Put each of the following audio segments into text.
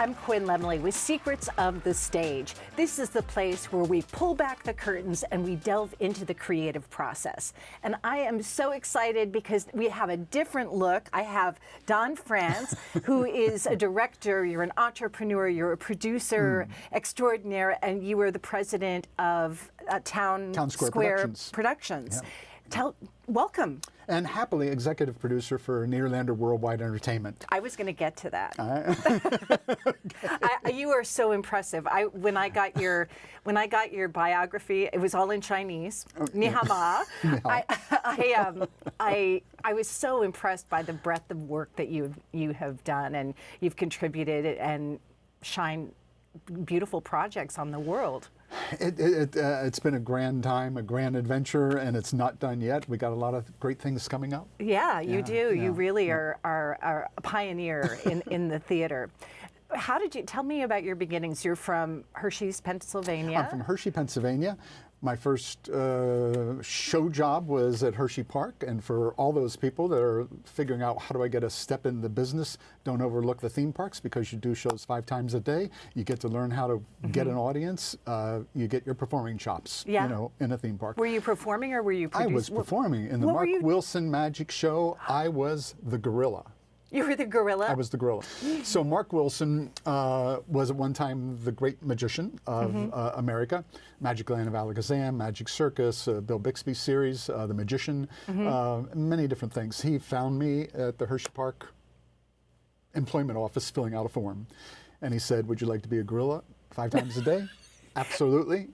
I'm Quinn Lemley with Secrets of the Stage. This is the place where we pull back the curtains and we delve into the creative process. And I am so excited because we have a different look. I have Don Frantz, who is a director, you're an entrepreneur, you're a producer extraordinaire, and you are the president of Town Square Productions. Yeah. Welcome. And happily executive producer for Nederlander Worldwide Entertainment. I was going to get to that. You are so impressive. When I got your biography, it was all in Chinese. Ni hao ma. I was so impressed by the breadth of work that you have done, and you've contributed and shined beautiful projects on the world. It's been a grand time, a grand adventure, and it's not done yet. We got a lot of great things coming up. Yeah, you do. Yeah, you really are a pioneer in the theater. How did you, tell me about your beginnings? You're from Hershey, Pennsylvania. I'm from Hershey, Pennsylvania. My first show job was at Hershey Park, and for all those people that are figuring out how do I get a step in the business, don't overlook the theme parks, because you do shows 5 times a day. You get to learn how to get an audience. You get your performing chops, you know, in a theme park. Were you performing or were you producing? I was performing in the Mark Wilson Magic Show. I was the gorilla. You were the gorilla? I was the gorilla. So Mark Wilson was at one time the great magician of America. Magic Land of Alakazam, Magic Circus, Bill Bixby series, The Magician, many different things. He found me at the Hershey Park employment office filling out a form. And he said, would you like to be a gorilla 5 times a day? Absolutely.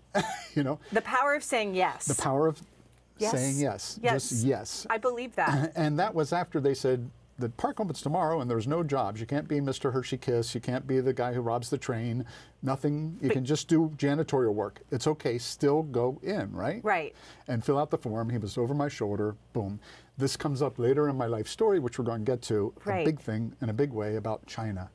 You know. The power of saying yes. The power of saying yes. Yes. Just yes. I believe that. And that was after they said, the park opens tomorrow and there's no jobs. You can't be Mr. Hershey Kiss. You can't be the guy who robs the train. Nothing. You can just do janitorial work. It's okay. Still go in, right? Right. And fill out the form. He was over my shoulder. Boom. This comes up later in my life story, which we're going to get to. A big thing in a big way about China.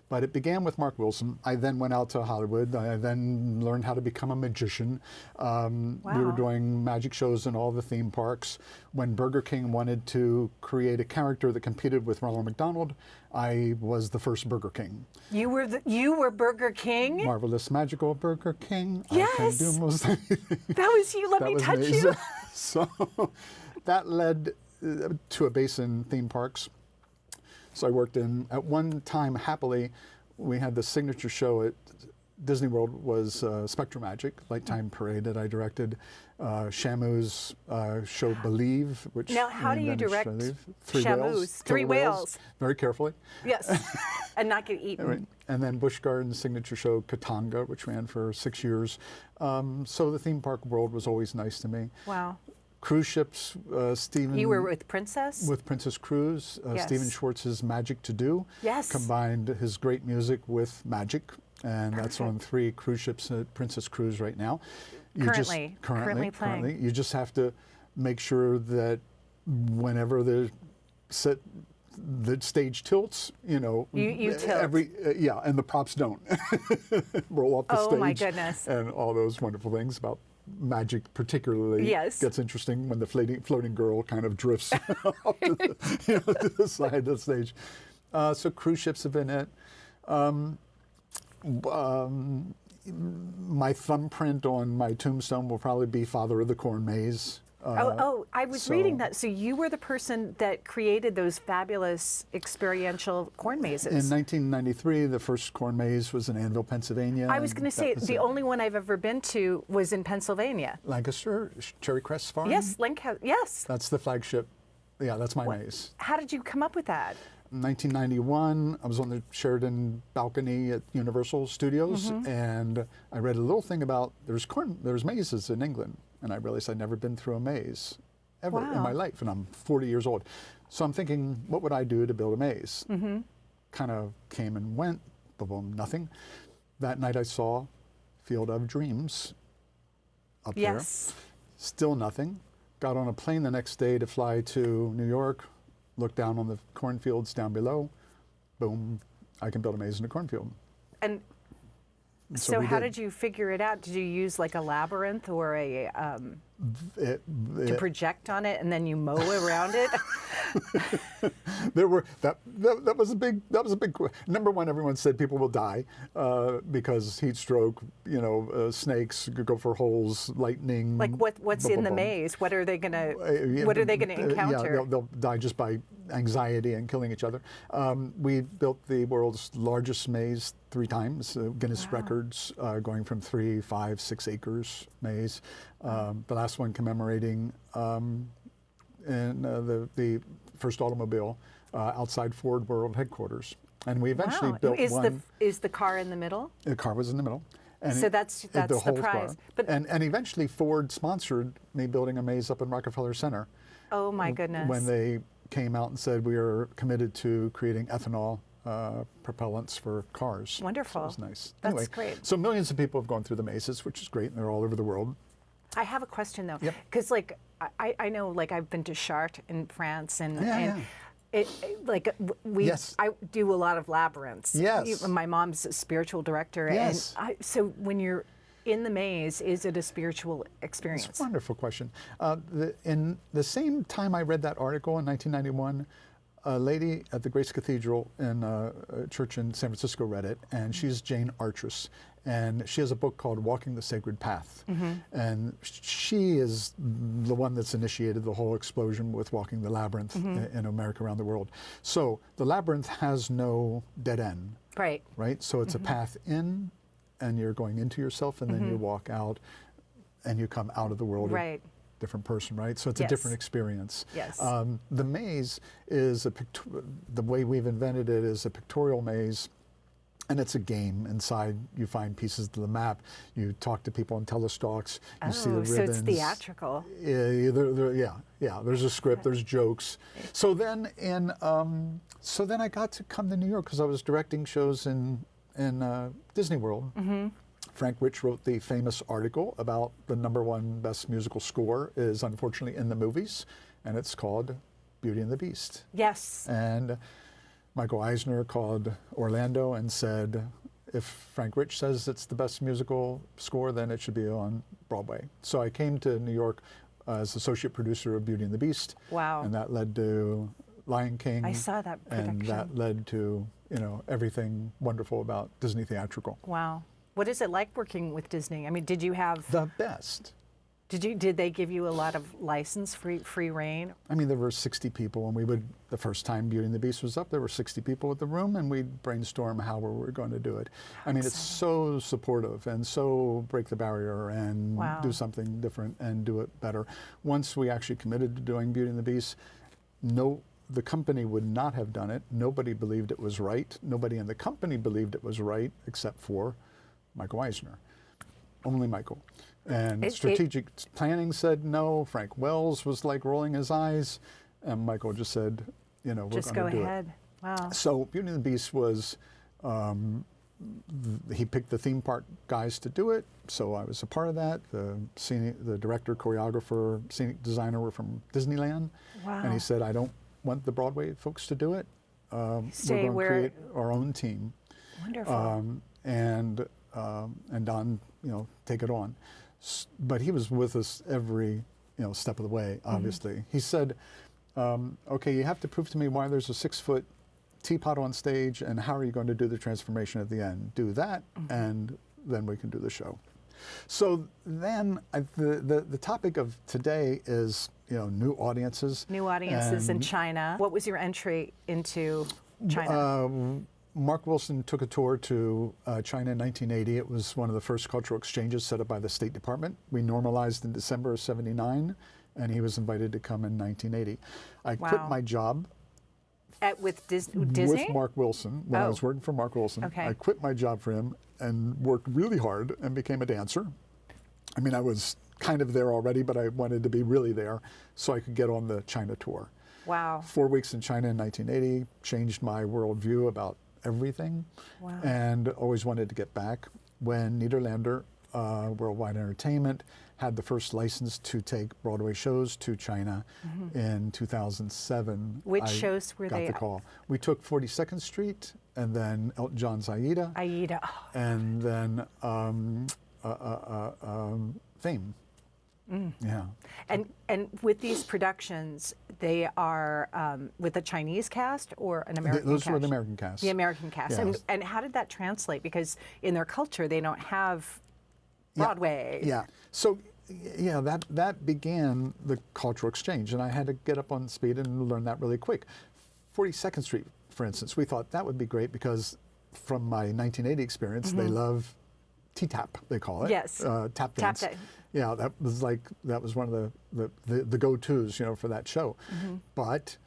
But it began with Mark Wilson. I then went out to Hollywood. I then learned how to become a magician. We were doing magic shows in all the theme parks. When Burger King wanted to create a character that competed with Ronald McDonald, I was the first Burger King. You were Burger King? Marvelous, magical Burger King. Yes. I can do most anything. That was you. Let me touch you. So that led to a base in theme parks. So I worked in, at one time, happily, we had the signature show at Disney World was Spectrum Magic, Lighttime Parade that I directed. Shamu's show Believe, which now how do you direct Shamu's? Three whales. Very carefully. Yes, and not get eaten. Right. And then Busch Gardens' signature show Katanga, which ran for 6 years. So the theme park world was always nice to me. Wow. Cruise ships, Stephen... You were with Princess? With Princess Cruise. Stephen Schwartz's Magic to Do. Yes. Combined his great music with magic. And that's on 3 cruise ships at Princess Cruise right now. Currently playing. You just have to make sure that whenever the stage tilts, you know, you tilt. And the props don't roll off the stage. Oh my goodness! And all those wonderful things about magic, particularly, gets interesting when the floating girl kind of drifts off to the side of the stage. So cruise ships have been it. My thumbprint on my tombstone will probably be Father of the Corn Maze. I was reading that. So you were the person that created those fabulous experiential corn mazes. In 1993, the first corn maze was in Annville, Pennsylvania. I was going to say, the only one I've ever been to was in Pennsylvania. Lancaster, Cherry Crest Farm? Yes, yes. That's the flagship. Yeah, that's my maze. How did you come up with that? In 1991, I was on the Sheridan balcony at Universal Studios, and I read a little thing about there's mazes in England, and I realized I'd never been through a maze ever in my life, and I'm 40 years old. So I'm thinking, what would I do to build a maze? Kind of came and went, boom, nothing. That night I saw Field of Dreams up there. Still nothing. Got on a plane the next day to fly to New York. Look down on the cornfields down below, boom, I can build a maze in a cornfield. And so how did you figure it out? Did you use like a labyrinth or a To project on it and then you mow around it? There were that was a big number one. Everyone said people will die because heat stroke. Snakes go for holes, lightning. Like what's in the maze? What are they gonna encounter? Yeah, they'll die just by anxiety and killing each other. We built the world's largest maze 3 times, Guinness records, going from 3, 5, 6 acres maze. The last one commemorating the first automobile outside Ford World headquarters. And we eventually built one. Is the car in the middle? The car was in the middle. And so that's the prize. But and eventually Ford sponsored me building a maze up in Rockefeller Center. Oh my goodness. When they came out and said we are committed to creating ethanol propellants for cars. Wonderful. So it was nice. That's anyway, great. So millions of people have gone through the mazes, which is great, and they're all over the world. I have a question though, Yep. because I know I've been to Chartres in France and Yes. I do a lot of labyrinths. Yes. My mom's a spiritual director. Yes. And so when you're in the maze, is it a spiritual experience? That's a wonderful question. In the same time I read that article in 1991, a lady at the Grace Cathedral in a church in San Francisco read it, and she's Jane Artress. And she has a book called Walking the Sacred Path. And she is the one that's initiated the whole explosion with Walking the Labyrinth in America, around the world. So the labyrinth has no dead end. Right. Right? So it's a path in, and you're going into yourself, and then you walk out, and you come out of the world. Right. A different person, right? So it's a different experience. Yes. The maze is the way we've invented it is a pictorial maze. And it's a game. Inside, you find pieces of the map. You talk to people on telestalks. You see the ribbons. So it's theatrical. Yeah. There's a script. There's jokes. So then, I got to come to New York because I was directing shows in Disney World. Frank Rich wrote the famous article about the #1 best musical score is unfortunately in the movies, and it's called Beauty and the Beast. Yes. And Michael Eisner called Orlando and said, if Frank Rich says it's the best musical score, then it should be on Broadway. So I came to New York as associate producer of Beauty and the Beast. Wow. And that led to Lion King. I saw that production. And that led to, everything wonderful about Disney theatrical. Wow. What is it like working with Disney? I mean, did you have... The best. Did they give you a lot of license, free reign? I mean, there were 60 people, and the first time Beauty and the Beast was up, there were 60 people at the room, and we'd brainstorm how we were going to do it. I mean, it's so supportive and so break the barrier and do something different and do it better. Once we actually committed to doing Beauty and the Beast, the company would not have done it. Nobody believed it was right. Nobody in the company believed it was right, except for Michael Eisner. Only Michael. And strategic planning said no. Frank Wells was like rolling his eyes, and Michael just said, we're going to do it. Just go ahead. Wow. So Beauty and the Beast was, he picked the theme park guys to do it, so I was a part of that. The director, choreographer, scenic designer were from Disneyland. Wow. And he said, I don't want the Broadway folks to do it. We're going to create our own team. Wonderful. And Don, take it on. But he was with us every, step of the way, obviously. He said, okay, you have to prove to me why there's a 6-foot teapot on stage, and how are you going to do the transformation at the end? Do that, and then we can do the show. So then the topic of today is, new audiences. New audiences in China. What was your entry into China? Mark Wilson took a tour to China in 1980. It was one of the first cultural exchanges set up by the State Department. We normalized in December of '79, and he was invited to come in 1980. I quit my job. With Disney? With Mark Wilson, when I was working for Mark Wilson. Okay. I quit my job for him and worked really hard and became a dancer. I mean, I was kind of there already, but I wanted to be really there so I could get on the China tour. Wow. 4 weeks in China in 1980 changed my worldview about everything. Wow. And always wanted to get back. When Nederlander, Worldwide Entertainment, had the first license to take Broadway shows to China in 2007. Which shows were they? Got the call. We took 42nd Street, and then Elton John's Aida. Aida. And then Fame. Yeah. And with these productions, they are with a Chinese cast or an American cast? Those were the American cast. The American cast. Yes. And how did that translate? Because in their culture, they don't have Broadway. Yeah. So, yeah, that began the cultural exchange, and I had to get up on speed and learn that really quick. 42nd Street, for instance, we thought that would be great because from my 1980 experience, they love T-tap, they call it. Yes. Tap dance. Tap. Yeah, that was one of the go-tos, for that show. But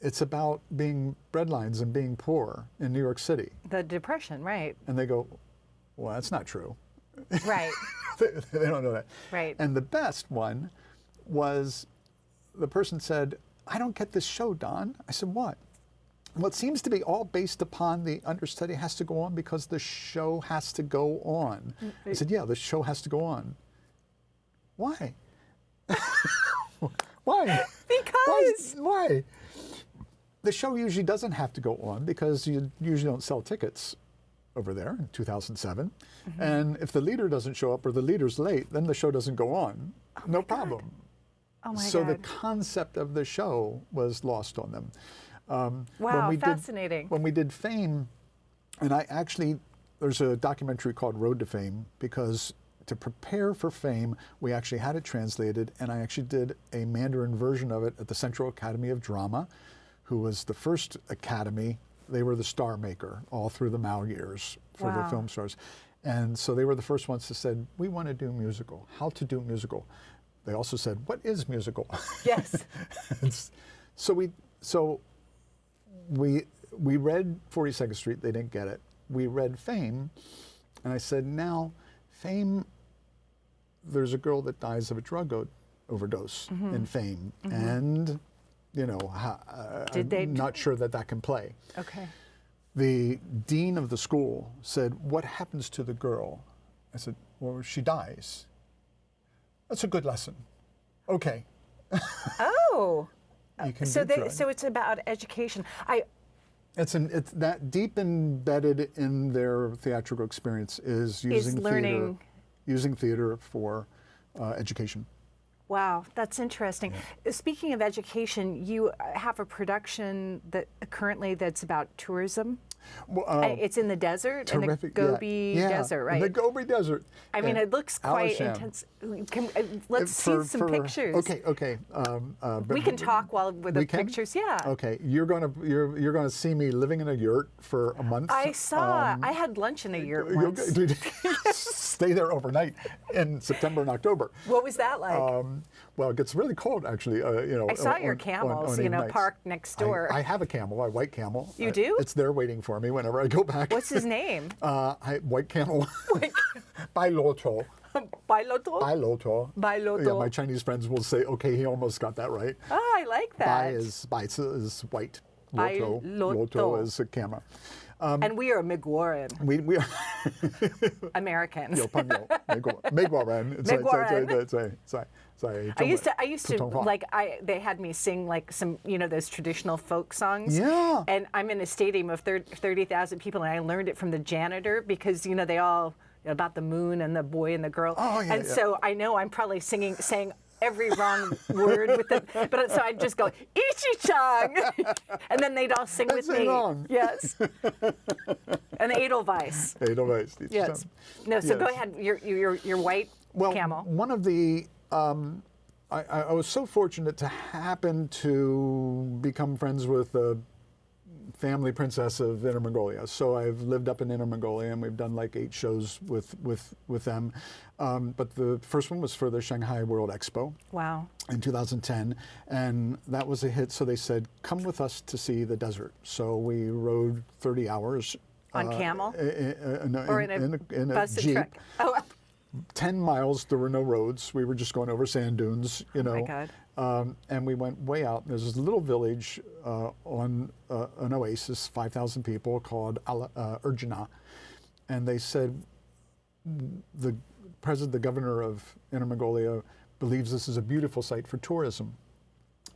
it's about being breadlines and being poor in New York City. The Depression, right. And they go, well, that's not true. Right. They don't know that. Right. And the best one was the person said, I don't get this show, Don. I said, what? Well, it seems to be all based upon the understudy has to go on because the show has to go on. I said, yeah, the show has to go on. Why? Why? Because. Why? The show usually doesn't have to go on because you usually don't sell tickets over there in 2007. And if the leader doesn't show up or the leader's late, then the show doesn't go on. No problem. Oh my So God. the concept of the show was lost on them. Wow, fascinating. When we did Fame, and there's a documentary called Road to Fame, because to prepare for Fame, we actually had it translated, and I actually did a Mandarin version of it at the Central Academy of Drama, who was the first academy. They were the star maker all through the Mao years for the film stars. And so they were the first ones that said, we want to do musical, how to do musical. They also said, what is musical? Yes. So we read 42nd Street, they didn't get it. We read Fame, and I said, now, Fame, there's a girl that dies of a drug overdose in Fame. And, I'm not sure that can play. Okay. The dean of the school said, what happens to the girl? I said, well, she dies. That's a good lesson. Okay. Oh. You can So do drugs. so it's about education. It's that deep embedded in their theatrical experience is using theater for education. Wow, that's interesting. Yeah. Speaking of education, you have a production that's about tourism. Well, it's in the desert, terrific, in the Gobi Desert, right? The Gobi Desert. I mean, it looks quite intense. Let's see some pictures. Okay. We can talk while with the pictures. Yeah. Okay, you're gonna see me living in a yurt for a month. I saw. I had lunch in a yurt once. Stay there overnight in September and October. What was that like? Well, it gets really cold, actually. I saw your camels, parked next door. I have a camel, a white camel. You do? It's there waiting for me whenever I go back. What's his name? White camel. Bailoto. Bailoto? Bailoto. Yeah, my Chinese friends will say, okay, he almost got that right. Oh, I like that. Bai is white. Loto is a camera. And we are Migwaran. We are Americans. I used to they had me sing some those traditional folk songs. Yeah. And I'm in a stadium of 30,000 people, and I learned it from the janitor because they all about the moon and the boy and the girl. Oh yeah. So I know I'm probably saying every wrong word with it, but so I'd just go Ichi-chang, and then they'd all sing with me. Wrong. Yes. And Edelweiss. Edelweiss. Yes. No. So go ahead. Your white camel. One of the I was so fortunate to happen to become friends with the family princess of Inner Mongolia. So I've lived up in Inner Mongolia, and we've done like 8 shows with them. But the first one was for the Shanghai World Expo. Wow. In 2010, and that was a hit. So they said, come with us to see the desert. So we rode 30 hours. On camel? Or in a bus Jeep. And truck? Oh. 10 miles, there were no roads. We were just going over sand dunes, Oh my God. And we went way out. There's this little village on an oasis, 5,000 people, called Urjana. And they said, the governor of Inner Mongolia believes this is a beautiful site for tourism.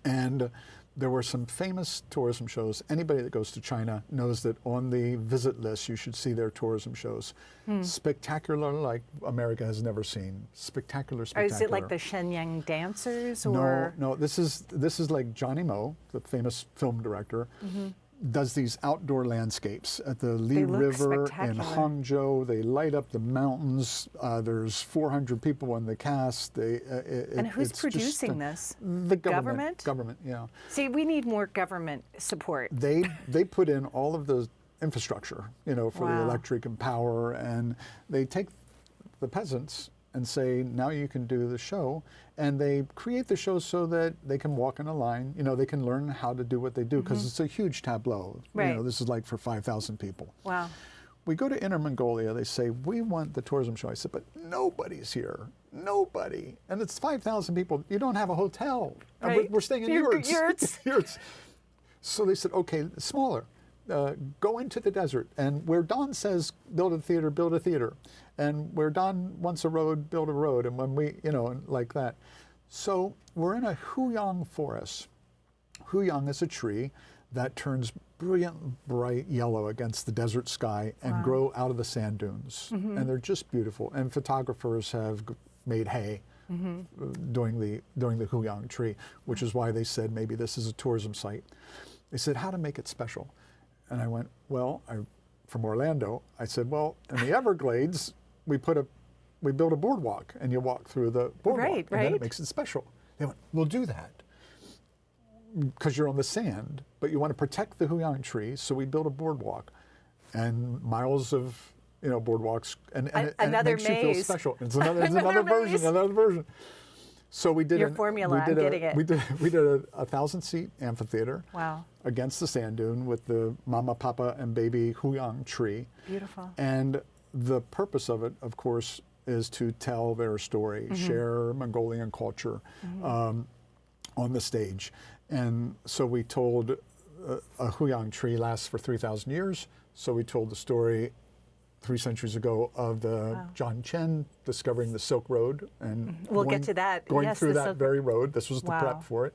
And there were some famous tourism shows. Anybody that goes to China knows that on the visit list, you should see their tourism shows. Spectacular, like America has never seen. Spectacular, spectacular. Or is it like the Shenyang dancers? No, Or? no. This is like Johnny Mo, the famous film director, does these outdoor landscapes at the Li River in Hangzhou. They light up the mountains. There's 400 people in the cast. And who's producing this? The government. Government, yeah. See, we need more government support. They put in all of the infrastructure, you know, for the Wow. electric and power, and they take the peasants and say, now you can do the show. And they create the show so that they can walk in a line. You know, they can learn how to do what they do because it's a huge tableau. Right. You know, this is like for 5,000 people. Wow. We go to Inner Mongolia, they say, we want the tourism show. I said, but nobody's here. Nobody. And it's 5,000 people. You don't have a hotel. Right. We're staying in yurts. Yurts. So they said, okay, smaller. Go into the desert. And where Don says, build a theater, build a theater. And where Don wants a road, build a road. And when we, you know, like that. So we're in a huyang forest. Huyang is a tree that turns brilliant, bright yellow against the desert sky and grow out of the sand dunes. And they're just beautiful. And photographers have made hay during the huyang tree, which is why they said maybe this is a tourism site. They said, how to make it special? And I went, well, from Orlando, I said, well, in the Everglades, we built a boardwalk, and you walk through the boardwalk, and then it makes it special. They went, we'll do that, because you're on the sand, but you want to protect the huyang tree, so we built a boardwalk, and miles of, you know, boardwalks, and it makes you feel special. It's another version. So we did your formula. I'm getting it. We did a 1,000-seat amphitheater. Wow. Against the sand dune with the mama, papa, and baby huyang tree. Beautiful. And the purpose of it, of course, is to tell their story, share Mongolian culture on the stage. And so we told a huyang tree lasts for 3,000 years. So we told the story 3 centuries ago of the John Chen discovering the Silk Road and we'll get to that. Going through that very road. This was the prep for it.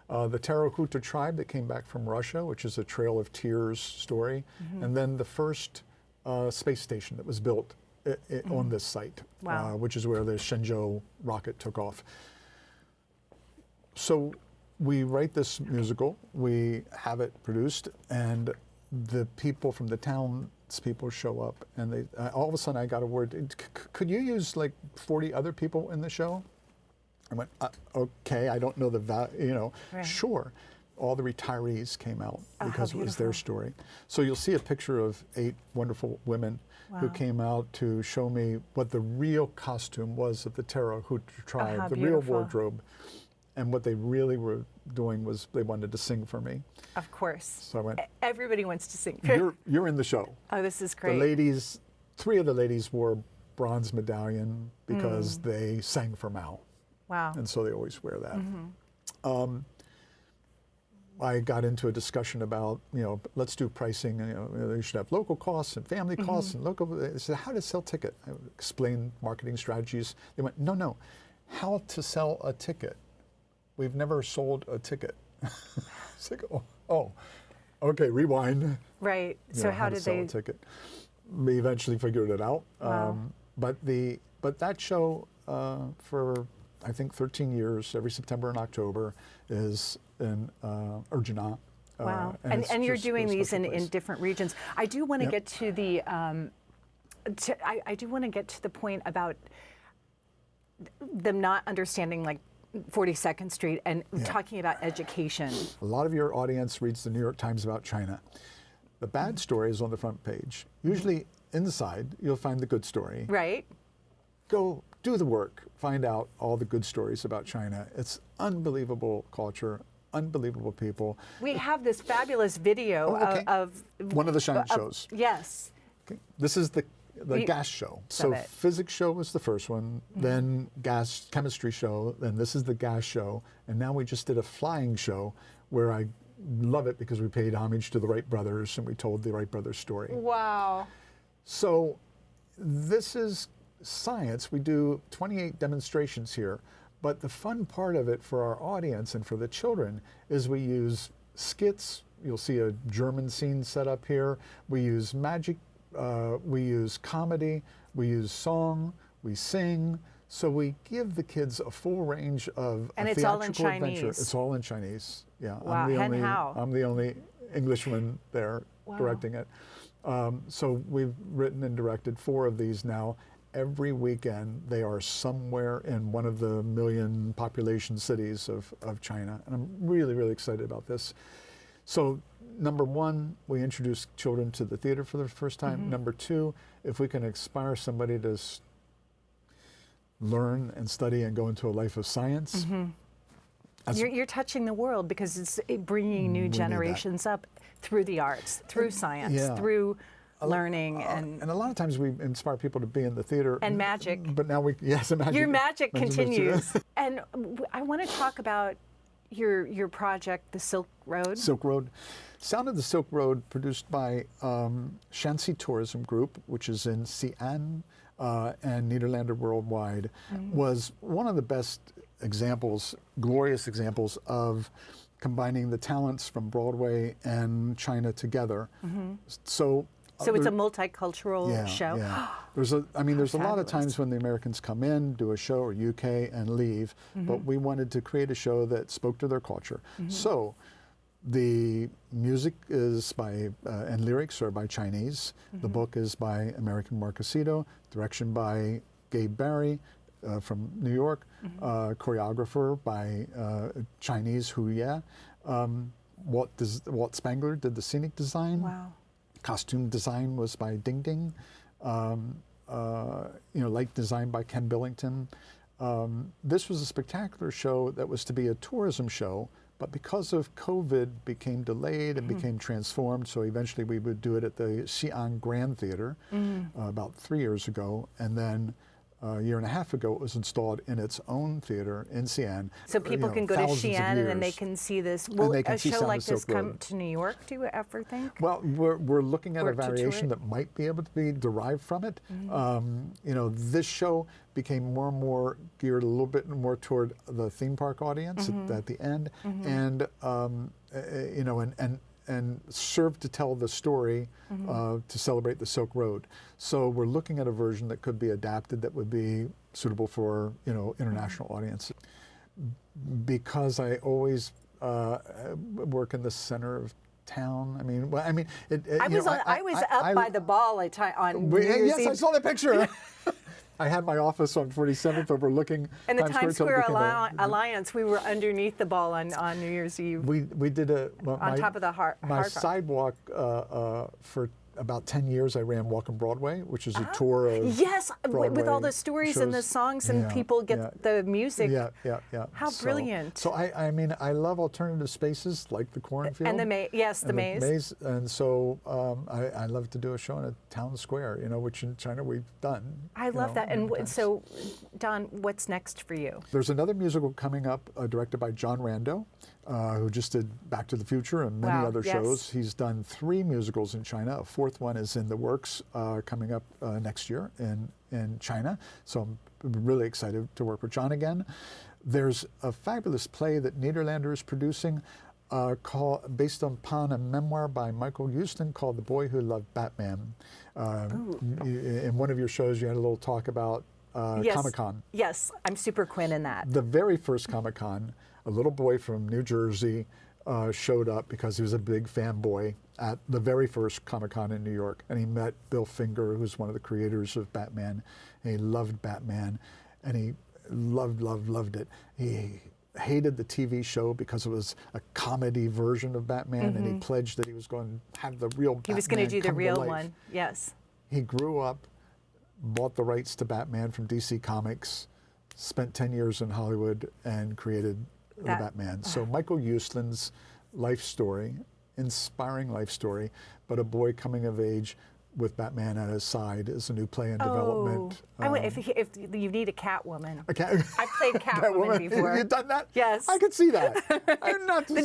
The Tarahuta tribe that came back from Russia, which is a Trail of Tears story, and then the first space station that was built on this site, which is where the Shenzhou rocket took off. So we write this musical, we have it produced, and the people from the townspeople show up, and they all of a sudden I got a word, could you use like 40 other people in the show? I went, okay, I don't know the value, you know, sure. All the retirees came out because it was their story. So you'll see a picture of 8 wonderful women who came out to show me what the real costume was of the Tarahuta tribe, the real wardrobe. And what they really were doing was they wanted to sing for me. Of course. So I went, everybody wants to sing. You're in the show. Oh, this is great. The ladies, 3 of the ladies wore bronze medallion because they sang for Mao. Wow. And so they always wear that. I got into a discussion about, you know, let's do pricing. You know, you should have local costs and family costs and local. They said, how to sell ticket? I explained marketing strategies. They went, no, how to sell a ticket. We've never sold a ticket. It's like, oh, okay, rewind. Right. You so know, how to did sell they? A ticket. We eventually figured it out. Wow. But that show for I think 13 years, every September and October, is in Urjuna. Wow. And you're doing these in different regions. I do want to get to the I do want to get to the point about them not understanding like 42nd Street and talking about education. A lot of your audience reads the New York Times about China. The bad story is on the front page. Usually inside, you'll find the good story. Right. Go do the work. Find out all the good stories about China. It's unbelievable culture, unbelievable people. We have this fabulous video of one of the China shows. Yes. Okay. This is the gas show. So physics show was the first one, then gas chemistry show, then this is the gas show, and now we just did a flying show where I love it because we paid homage to the Wright brothers and we told the Wright brothers story. Wow. So this is science. We do 28 demonstrations here But the fun part of it for our audience and for the children is we use skits. You'll see a German scene set up here. We use magic, we use comedy, we use song, we sing. So we give the kids a full range of and a it's all in theatrical adventure. Chinese. It's all in Chinese. Yeah. Wow. I'm the only Englishman there directing it. So we've written and directed 4 of these now. Every weekend they are somewhere in one of the million population cities of China. And I'm really, really excited about this. So number 1, we introduce children to the theater for the first time. Number 2, if we can inspire somebody to learn and study and go into a life of science. You're touching the world because it's bringing new generations up through the arts, through science, through learning, and a lot of times we inspire people to be in the theater and magic. But now and magic. Your magic continues. And I want to talk about your project, the Silk Road. Silk Road. Sound of the Silk Road, produced by Shanxi Tourism Group, which is in Xi'an and Nederlander Worldwide, was one of the best examples, glorious examples of combining the talents from Broadway and China together. So it's a multicultural show. Yeah. There's a lot of times when the Americans come in, do a show, or UK, and leave, but we wanted to create a show that spoke to their culture. So the music is by, and lyrics are by Chinese. The book is by American Mark Aceto, direction by Gabe Barry from New York, choreographer by Chinese Hu Ye. Walt Spangler did the scenic design. Wow. Costume design was by Ding Ding. Light design by Ken Billington. This was a spectacular show that was to be a tourism show, but because of COVID became delayed and became transformed, so eventually we would do it at the Xi'an Grand Theater about 3 years ago, and then a year and a half ago it was installed in its own theater in Xi'an. So people can go to Xi'an and then they can see this. Will a show like this come to New York, do you ever think? Well, we're looking at a variation that might be able to be derived from it. This show became more and more geared a little bit more toward the theme park audience at the end, and and served to tell the story to celebrate the Silk Road. So we're looking at a version that could be adapted that would be suitable for international audiences. Because I always work in the center of town. I was up by the ball on New Year's Eve. I saw the picture. I had my office on 47th overlooking and the Times Square Alliance. We were underneath the ball on New Year's Eve. We did on top of the my sidewalk for about 10 years. I ran Walk on Broadway, which is a tour of Broadway with all the stories shows. and the songs and people get the music. Yeah. How brilliant! So I love alternative spaces like the Cornfields and the maze. The maze, and so I love to do a show in a town square, which in China we've done. I love that. And so, Don, what's next for you? There's another musical coming up, directed by John Rando, who just did Back to the Future and many other shows. He's done 3 musicals in China. A 4th one is in the works coming up next year in China. So I'm really excited to work with John again. There's a fabulous play that Nederlander is producing based upon a memoir by Michael Huston called The Boy Who Loved Batman. In one of your shows you had a little talk about Comic-Con. Yes, I'm Super Quinn in that. The very first Comic-Con, a little boy from New Jersey showed up because he was a big fanboy at the very first Comic-Con in New York. And he met Bill Finger, who's one of the creators of Batman. And he loved Batman. And he loved it. He hated the TV show because it was a comedy version of Batman. And he pledged that he was going to have the real Batman. He was going to do the real life. one, yes. He grew up, bought the rights to Batman from DC Comics, spent 10 years in Hollywood, and created the Batman. So Michael Huston's life story, inspiring life story, but a boy coming of age with Batman at his side is a new play in development. If you need a Catwoman. I've played Catwoman before. You've done that? Yes. I could see that. Not to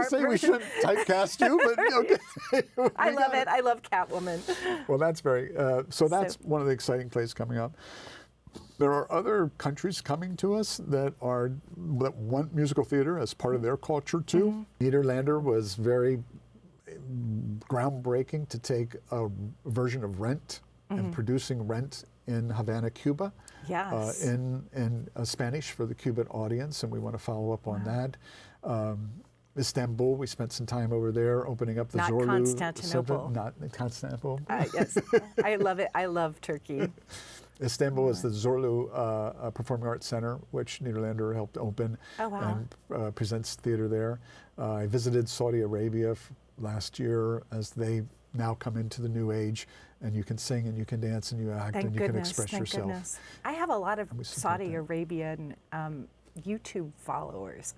say we shouldn't typecast you, but I love it. I love Catwoman. Well, that's very, so that's one of the exciting plays coming up. There are other countries coming to us that want musical theater as part of their culture too. Nederlander was very groundbreaking to take a version of Rent and producing Rent in Havana, Cuba, Yes. in Spanish for the Cuban audience, and we want to follow up on that. Istanbul, we spent some time over there opening up the Not Zorlu Constantinople. Not Constantinople. Yes, I love it. I love Turkey. Istanbul is the Zorlu Performing Arts Center, which Nederlander helped open and presents theater there. I visited Saudi Arabia last year as they now come into the new age, and you can sing and you can dance and you act and you can express yourself. Goodness. I have a lot of Saudi Arabian YouTube followers.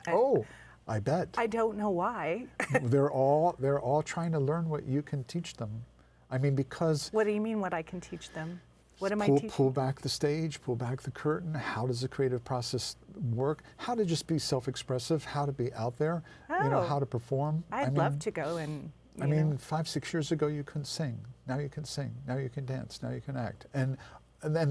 I bet. I don't know why. They're all trying to learn what you can teach them. I mean, because... What do you mean what I can teach them? What am I teaching? Pull back the stage, pull back the curtain. How does the creative process work? How to just be self-expressive, how to be out there, how to perform. I'd love to go and... I mean, 5-6 years ago you couldn't sing. Now you can sing. Now you can dance. Now you can act. And then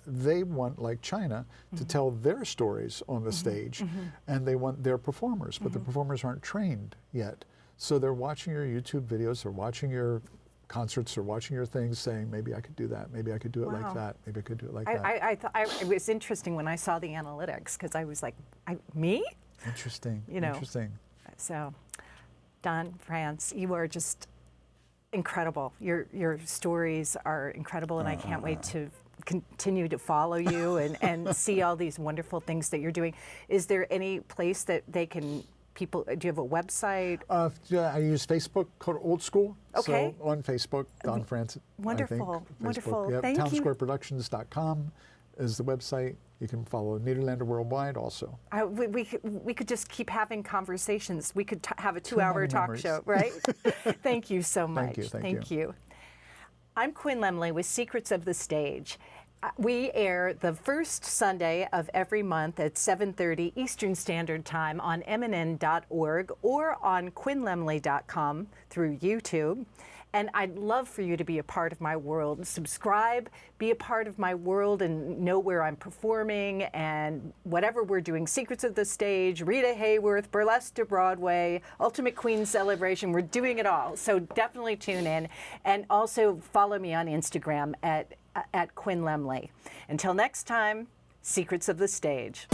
they want, like China, to tell their stories on the stage, and they want their performers, but the performers aren't trained yet. So they're watching your YouTube videos, they're watching your concerts, they're watching your things, saying, maybe I could do that, maybe I could do it like that, maybe I could do it like that. I thought it was interesting when I saw the analytics, because I was like, me? Interesting, interesting. So, Don Frantz, you are just incredible. Your stories are incredible, and I can't wait to continue to follow you and see all these wonderful things that you're doing. Is there any place that they can, do you have a website? Yeah, I use Facebook, called Old School. Okay. So on Facebook, Don Frantz. Wonderful, wonderful. Yep. Thank you. Townsquareproductions.com is the website. You can follow Nederlander worldwide also. We could just keep having conversations. We could have a 2-hour talk show, right? Thank you so much. Thank you. I'm Quinn Lemley with Secrets of the Stage. We air the first Sunday of every month at 7:30 Eastern Standard Time on mnn.org or on quinnlemley.com through YouTube. And I'd love for you to be a part of my world. Subscribe, be a part of my world, and know where I'm performing and whatever we're doing. Secrets of the Stage, Rita Hayworth, Burlesque to Broadway, Ultimate Queen Celebration. We're doing it all. So definitely tune in. And also follow me on Instagram at Quinn Lemley. Until next time, Secrets of the Stage.